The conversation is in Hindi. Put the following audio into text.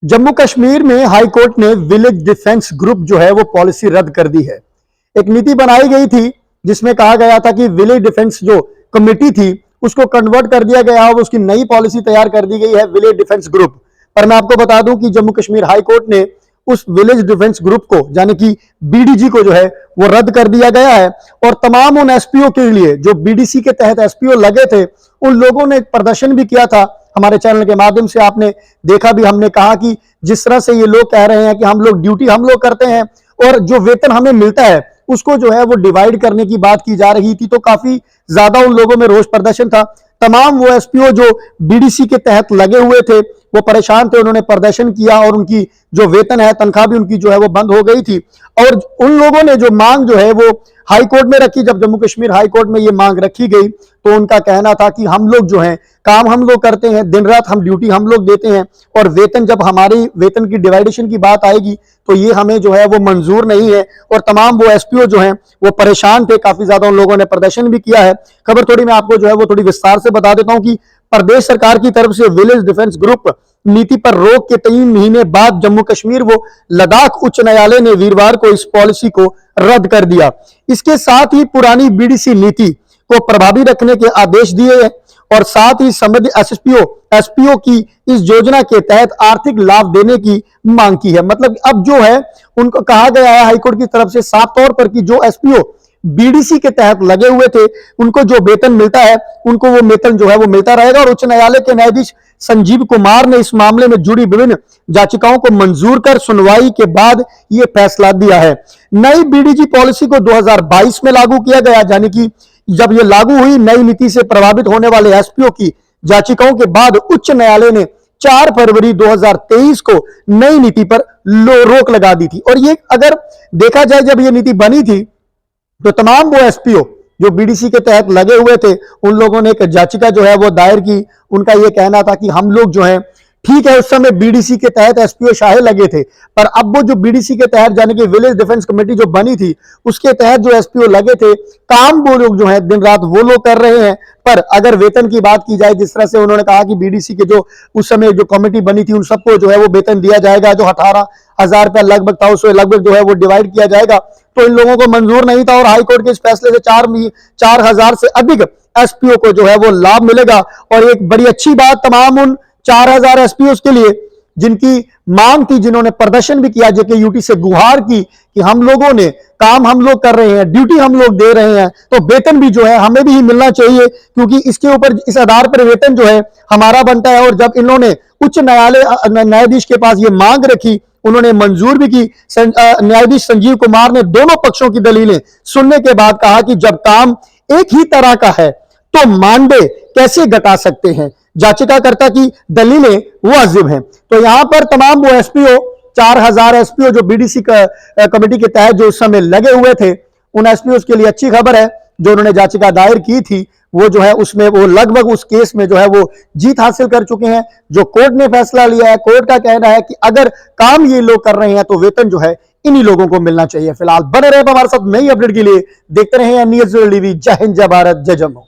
जम्मू कश्मीर में हाई कोर्ट ने विलेज डिफेंस ग्रुप जो है वो पॉलिसी रद्द कर दी है। एक नीति बनाई गई थी जिसमें कहा गया था कि विलेज डिफेंस जो कमेटी थी उसको कन्वर्ट कर दिया गया और उसकी नई पॉलिसी तैयार कर दी गई है विलेज डिफेंस ग्रुप। पर मैं आपको बता दूं कि जम्मू कश्मीर हाई कोर्ट ने उस विलेज डिफेंस ग्रुप को यानी कि बीडीजी को जो है वो रद्द कर दिया गया है और तमाम उन एसपीओ के लिए जो बीडीसी के तहत एसपीओ लगे थे उन लोगों ने प्रदर्शन भी किया था। हमारे चैनल के माध्यम से आपने देखा भी, हमने कहा कि जिस तरह से ये लोग कह रहे हैं कि हम लोग ड्यूटी हम लोग करते हैं और जो वेतन हमें मिलता है उसको जो है वो डिवाइड करने की बात की जा रही थी, तो काफी ज्यादा उन लोगों में रोष प्रदर्शन था। तमाम वो एसपीओ जो बीडीसी के तहत लगे हुए थे वो परेशान थे, उन्होंने प्रदर्शन किया और उनकी जो वेतन है, तनख्वाह भी उनकी जो है वो बंद हो गई थी। और उन लोगों ने जो मांग जो है वो हाई कोर्ट में रखी। जब जम्मू कश्मीर हाई कोर्ट में ये मांग रखी गई तो उनका कहना था कि हम लोग जो है काम हम लोग करते हैं, दिन रात हम ड्यूटी हम लोग देते हैं और वेतन, जब हमारी वेतन की डिवाइडेशन की बात आएगी तो ये हमें जो है वो मंजूर नहीं है। और तमाम वो एसपीओ जो हैं वो परेशान थे, काफी ज्यादा उन लोगों ने प्रदर्शन भी किया है। खबर थोड़ी मैं आपको जो है वो थोड़ी विस्तार से बता देता हूं कि प्रदेश सरकार की तरफ से विलेज डिफेंस ग्रुप नीति पर रोक के 3 महीने बाद जम्मू कश्मीर वो लद्दाख उच्च न्यायालय ने वीरवार को इस पॉलिसी को रद्द कर दिया। इसके साथ ही पुरानी बीडीसी नीति को प्रभावी रखने के आदेश दिए हैं और साथ ही संबंधित एसपीओ की इस योजना के तहत आर्थिक लाभ देने की मांग की है। मतलब अब जो है उनको कहा गया है हाईकोर्ट की तरफ से साफ तौर पर कि जो एसपीओ बीडीसी के तहत लगे हुए थे उनको जो वेतन मिलता है उनको वो वेतन जो है वो मिलता रहेगा। और उच्च न्यायालय के न्यायाधीश संजीव कुमार ने इस मामले में जुड़ी विभिन्न याचिकाओं को मंजूर कर सुनवाई के बाद यह फैसला दिया है। नई बीडीजी पॉलिसी को 2022 में लागू किया गया, यानी कि जब यह लागू हुई, नई नीति से प्रभावित होने वाले एसपीओ की याचिकाओं के बाद उच्च न्यायालय ने 4 फरवरी 2023 को नई नीति पर रोक लगा दी थी। और ये अगर देखा जाए, जब यह नीति बनी थी तो तमाम वो एसपीओ जो बीडीसी के तहत लगे हुए थे उन लोगों ने एक याचिका जो है वो दायर की। उनका यह कहना था कि हम लोग जो है, ठीक है उस समय बीडीसी के तहत एसपीओ शाहे लगे थे, पर अब वो जो बीडीसी के तहत यानी कि विलेज डिफेंस कमेटी जो बनी थी उसके तहत जो एसपीओ लगे थे, काम वो लोग जो है दिन रात वो लोग कर रहे हैं। पर अगर वेतन की बात की जाए, जिस तरह से उन्होंने कहा कि बीडीसी के जो उस समय जो कमेटी बनी थी उन सबको जो है वो वेतन दिया जाएगा, जो 18,000 रुपया लगभग था उसमें लगभग जो है वो डिवाइड किया जाएगा, तो इन लोगों को मंजूर नहीं था। और हाईकोर्ट के इस फैसले से 4,000 से अधिक एसपीओ को जो है वो लाभ मिलेगा। और एक बड़ी अच्छी बात तमाम उन 4,000 एसपीओ के लिए जिनकी मांग थी, जिन्होंने प्रदर्शन भी किया, जेकेयूटी से गुहार की कि हम लोगों ने काम हम लोग कर रहे हैं, ड्यूटी हम लोग दे रहे हैं, तो वेतन भी जो है हमें भी ही मिलना चाहिए, क्योंकि इसके ऊपर इस आधार पर वेतन जो है हमारा बनता है। और जब इन्होंने उच्च न्यायाधीश के पास ये मांग रखी, उन्होंने मंजूर भी की। न्यायाधीश संजीव कुमार ने दोनों पक्षों की दलीलें सुनने के बाद कहा कि जब काम एक ही तरह का है तो मानदेय कैसे घटा सकते हैं, याचिकाकर्ता की दलीलें वाजिब हैं। तो यहां पर तमाम वो एसपीओ, 4,000 एसपीओ जो बीडीसी कमेटी के तहत जो उस समय लगे हुए थे, उन एसपीओ के लिए अच्छी खबर है। जो उन्होंने याचिका दायर की थी वो जो है उसमें वो लगभग उस केस में जो है वो जीत हासिल कर चुके हैं। जो कोर्ट ने फैसला लिया है, कोर्ट का कहना है कि अगर काम ये लोग कर रहे हैं तो वेतन जो है इन्हीं लोगों को मिलना चाहिए। फिलहाल बने रहे हमारे साथ नई अपडेट के लिए, देखते रहे न्यूज़ टीवी। जय हिंद, जय भारत, जय जम्मू।